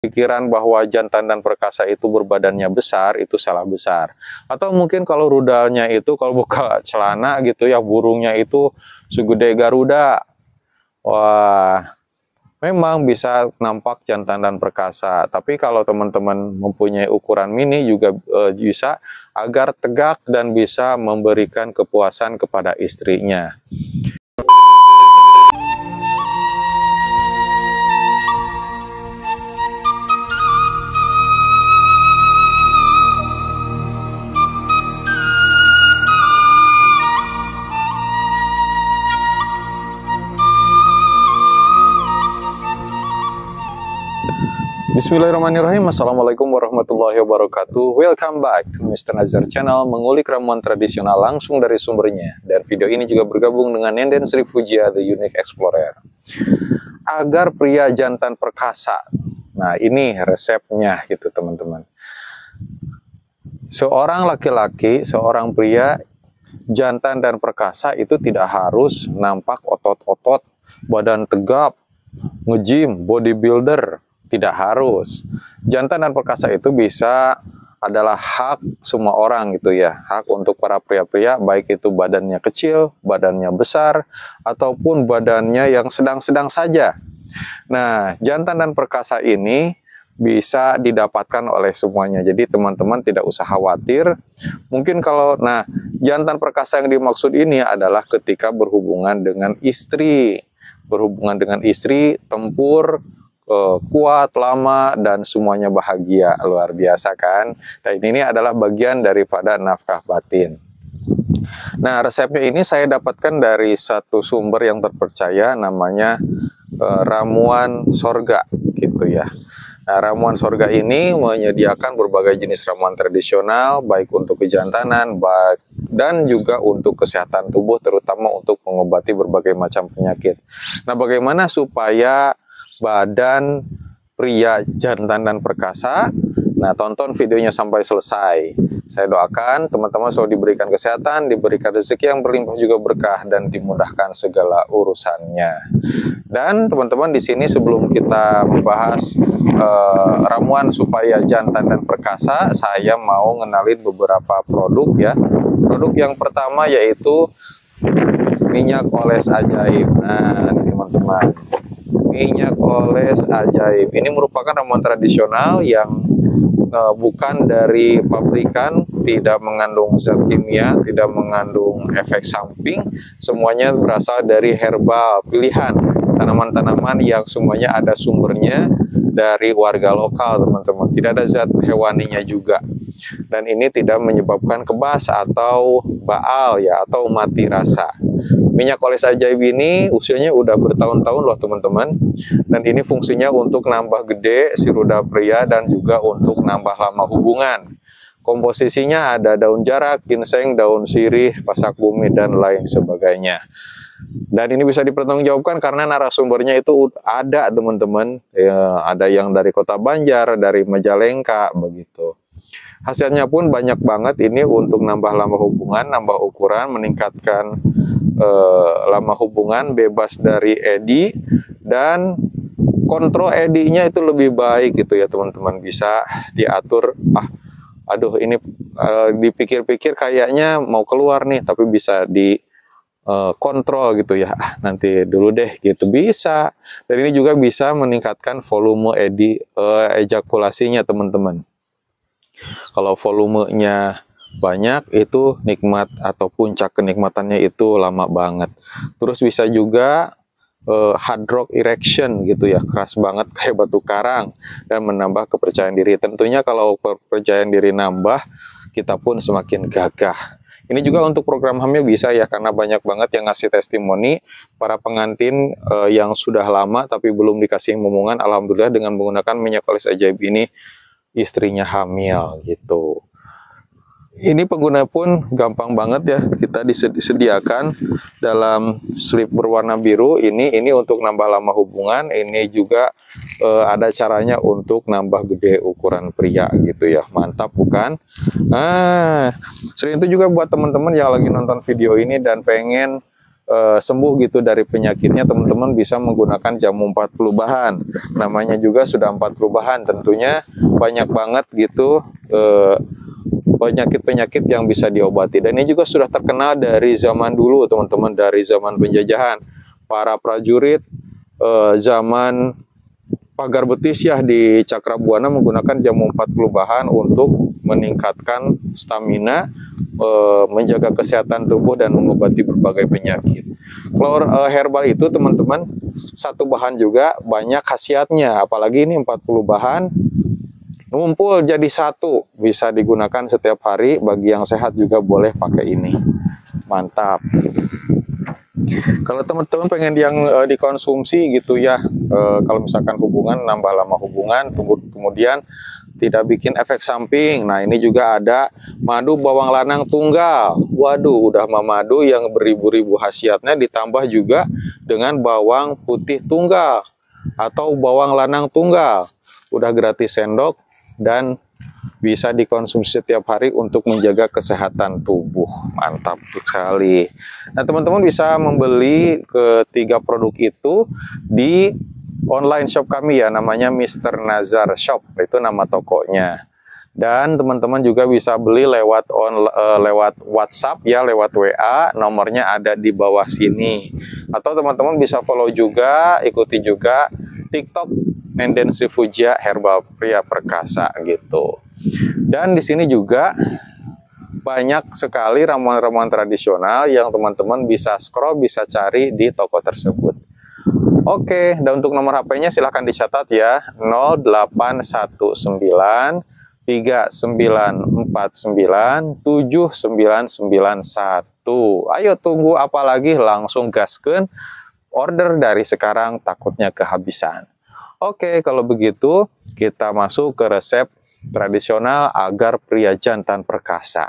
pikiran bahwa jantan dan perkasa itu berbadannya besar, itu salah besar. Atau mungkin kalau rudalnya itu, kalau buka celana gitu ya, burungnya itu segede Garuda. Wah, memang bisa nampak jantan dan perkasa. Tapi kalau teman-teman mempunyai ukuran mini juga bisa, agar tegak dan bisa memberikan kepuasan kepada istrinya. Bismillahirrahmanirrahim. Assalamualaikum warahmatullahi wabarakatuh. Welcome back to Mr. Nazar Channel, mengulik ramuan tradisional langsung dari sumbernya. Dan video ini juga bergabung dengan Nenden Sri Fujia, The Unique Explorer. Agar pria jantan perkasa. Nah, ini resepnya gitu teman-teman. Seorang laki-laki, seorang pria jantan dan perkasa itu tidak harus nampak otot-otot, badan tegap, nge-gym, bodybuilder. Tidak harus. Jantan dan perkasa itu bisa adalah hak semua orang gitu ya. Hak untuk para pria-pria, baik itu badannya kecil, badannya besar, ataupun badannya yang sedang-sedang saja. Nah, jantan dan perkasa ini bisa didapatkan oleh semuanya. Jadi teman-teman tidak usah khawatir. Mungkin kalau, jantan perkasa yang dimaksud ini adalah ketika berhubungan dengan istri. Berhubungan dengan istri, tempur, kuat, lama, dan semuanya bahagia, luar biasa kan? Dan ini adalah bagian daripada nafkah batin. Nah, resepnya ini saya dapatkan dari satu sumber yang terpercaya, namanya Ramuan Sorga, gitu ya. Nah, Ramuan Sorga ini menyediakan berbagai jenis ramuan tradisional, baik untuk kejantanan, dan juga untuk kesehatan tubuh, terutama untuk mengobati berbagai macam penyakit. Nah, bagaimana supaya badan pria jantan dan perkasa? Nah, tonton videonya sampai selesai. Saya doakan teman-teman selalu diberikan kesehatan, diberikan rezeki yang berlimpah juga berkah, dan dimudahkan segala urusannya. Dan teman-teman di sini sebelum kita membahas ramuan supaya jantan dan perkasa, saya mau ngenalin beberapa produk ya. Produk yang pertama yaitu minyak oles ajaib. Nah, teman-teman, minyak oles ajaib ini merupakan ramuan tradisional yang bukan dari pabrikan, tidak mengandung zat kimia, tidak mengandung efek samping, semuanya berasal dari herbal pilihan, tanaman-tanaman yang semuanya ada sumbernya dari warga lokal teman-teman, tidak ada zat hewaninya juga. Dan ini tidak menyebabkan kebas atau baal ya, atau mati rasa. Minyak oles ajaib ini usianya udah bertahun-tahun loh teman-teman. Dan ini fungsinya untuk nambah gede si ruda pria dan juga untuk nambah lama hubungan. Komposisinya ada daun jarak, ginseng, daun sirih, pasak bumi, dan lain sebagainya. Dan ini bisa dipertanggungjawabkan karena narasumbernya itu ada teman-teman. Ya, ada yang dari Kota Banjar, dari Majalengka, begitu. Hasilnya pun banyak banget ini untuk nambah lama hubungan, nambah ukuran, meningkatkan lama hubungan, bebas dari edi, dan kontrol edinya itu lebih baik gitu ya teman-teman, bisa diatur. Aduh ini dipikir-pikir kayaknya mau keluar nih, tapi bisa dikontrol gitu ya, nanti dulu deh gitu, bisa. Dan ini juga bisa meningkatkan volume ejakulasinya teman-teman. Kalau volumenya banyak, itu nikmat atau puncak kenikmatannya itu lama banget. Terus bisa juga hard rock erection gitu ya, keras banget kayak batu karang, dan menambah kepercayaan diri. Tentunya kalau kepercayaan diri nambah, kita pun semakin gagah. Ini juga untuk program hamil bisa ya, karena banyak banget yang ngasih testimoni para pengantin yang sudah lama tapi belum dikasih momongan, alhamdulillah dengan menggunakan minyak oles ajaib ini istrinya hamil gitu. Ini pengguna pun gampang banget ya, kita disediakan dalam slip berwarna biru ini untuk nambah lama hubungan. Ini juga ada caranya untuk nambah gede ukuran pria gitu ya, mantap bukan? Selain itu juga buat teman-teman yang lagi nonton video ini dan pengen sembuh gitu dari penyakitnya, teman-teman bisa menggunakan jamu 40 bahan. Namanya juga sudah 40 bahan, tentunya banyak banget gitu penyakit-penyakit yang bisa diobati. Dan ini juga sudah terkenal dari zaman dulu, teman-teman, dari zaman penjajahan. Para prajurit zaman pagar betis ya di Cakrabuana menggunakan jamu 40 bahan untuk meningkatkan stamina, menjaga kesehatan tubuh dan mengobati berbagai penyakit. Kalau herbal itu, teman-teman, satu bahan juga banyak khasiatnya, apalagi ini 40 bahan ngumpul jadi satu, bisa digunakan setiap hari. Bagi yang sehat juga boleh pakai ini. Mantap. Kalau teman-teman pengen yang dikonsumsi gitu ya, kalau misalkan hubungan, nambah lama hubungan, kemudian tidak bikin efek samping. Nah, ini juga ada madu bawang lanang tunggal. Waduh, udah madu yang beribu-ribu khasiatnya, ditambah juga dengan bawang putih tunggal atau bawang lanang tunggal. Udah gratis sendok dan bisa dikonsumsi setiap hari untuk menjaga kesehatan tubuh. Mantap sekali. Nah, teman-teman bisa membeli ketiga produk itu di online shop kami ya, namanya Mr. Nazar Shop, itu nama tokonya. Dan teman-teman juga bisa beli lewat lewat WhatsApp ya, lewat WA, nomornya ada di bawah sini. Atau teman-teman bisa follow juga, ikuti juga TikTok Nenden Sri Fujia Herbal Pria Perkasa gitu. Dan di sini juga banyak sekali ramuan-ramuan tradisional yang teman-teman bisa scroll, bisa cari di toko tersebut. Oke, dan untuk nomor HP-nya silahkan dicatat ya, 0819 3949 7991. Ayo tunggu apalagi, langsung gaskeun, order dari sekarang, takutnya kehabisan. Oke, kalau begitu kita masuk ke resep tradisional agar pria jantan perkasa.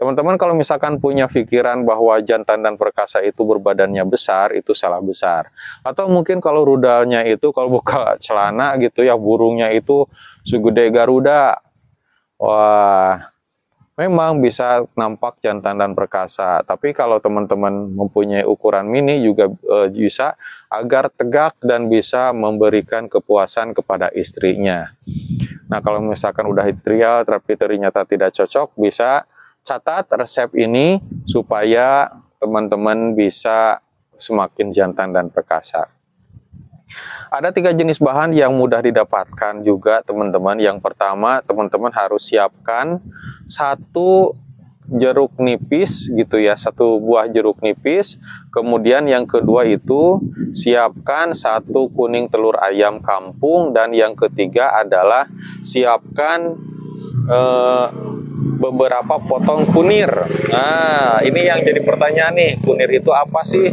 Teman-teman kalau misalkan punya pikiran bahwa jantan dan perkasa itu berbadannya besar, itu salah besar. Atau mungkin kalau rudalnya itu, kalau buka celana gitu ya, burungnya itu segede Garuda. Wah, memang bisa nampak jantan dan perkasa. Tapi kalau teman-teman mempunyai ukuran mini juga bisa, agar tegak dan bisa memberikan kepuasan kepada istrinya. Nah, kalau misalkan udah trial tapi ternyata tidak cocok, bisa catat resep ini supaya teman-teman bisa semakin jantan dan perkasa. Ada 3 jenis bahan yang mudah didapatkan juga, teman-teman. Yang pertama, teman-teman harus siapkan 1 jeruk nipis gitu ya, 1 buah jeruk nipis. Kemudian yang kedua itu siapkan 1 kuning telur ayam kampung. Dan yang ketiga adalah siapkan beberapa potong kunir. Nah, ini yang jadi pertanyaan nih, kunir itu apa sih?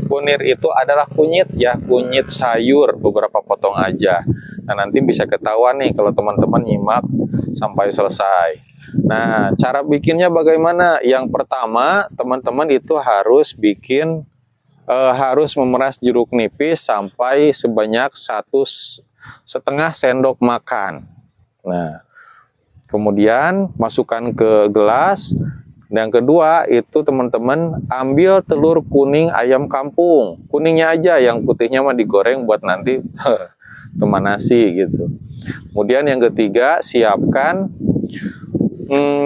Kunir itu adalah kunyit ya, kunyit sayur, beberapa potong aja. Nah, nanti bisa ketahuan nih kalau teman-teman nyimak sampai selesai. Nah, cara bikinnya bagaimana? Yang pertama, teman-teman itu harus harus memeras jeruk nipis sampai sebanyak 1,5 sendok makan. Nah, kemudian masukkan ke gelas. Dan yang kedua itu teman-teman ambil telur kuning ayam kampung, kuningnya aja, yang putihnya mah digoreng buat nanti teman nasi gitu. Kemudian yang ketiga siapkan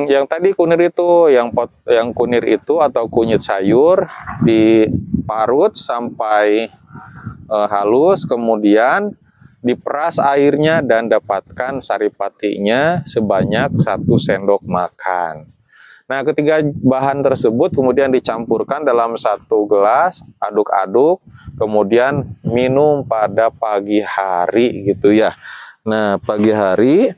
yang tadi kunir itu, yang kunir itu atau kunyit sayur diparut sampai halus, kemudian diperas airnya dan dapatkan saripatinya sebanyak 1 sendok makan. Nah, ketiga bahan tersebut kemudian dicampurkan dalam 1 gelas, aduk-aduk, kemudian minum pada pagi hari gitu ya. Nah, pagi hari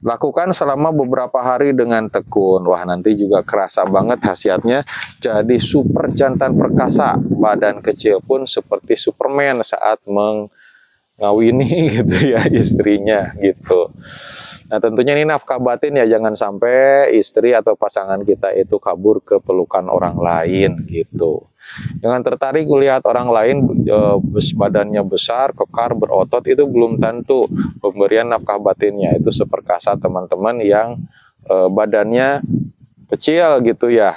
lakukan selama beberapa hari dengan tekun. Wah, nanti juga kerasa banget khasiatnya, jadi super jantan perkasa. Badan kecil pun seperti Superman saat mengawini gitu ya istrinya gitu. Nah, tentunya ini nafkah batin ya, jangan sampai istri atau pasangan kita itu kabur ke pelukan orang lain gitu. Jangan tertarik melihat orang lain badannya besar, kekar, berotot, itu belum tentu pemberian nafkah batinnya. Itu seperkasa teman-teman yang badannya kecil gitu ya.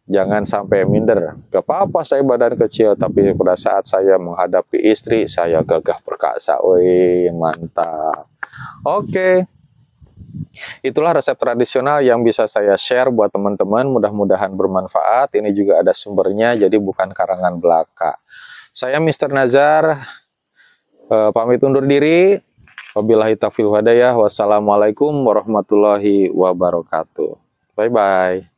Jangan sampai minder. Gak apa-apa saya badan kecil, tapi pada saat saya menghadapi istri, saya gagah perkasa. Wih, mantap. Oke. Itulah resep tradisional yang bisa saya share buat teman-teman. Mudah-mudahan bermanfaat. Ini juga ada sumbernya, jadi bukan karangan belaka. Saya Mr. Nazar, pamit undur diri. Wabillahi taufiq wal hidayah. Wassalamualaikum warahmatullahi wabarakatuh. Bye-bye.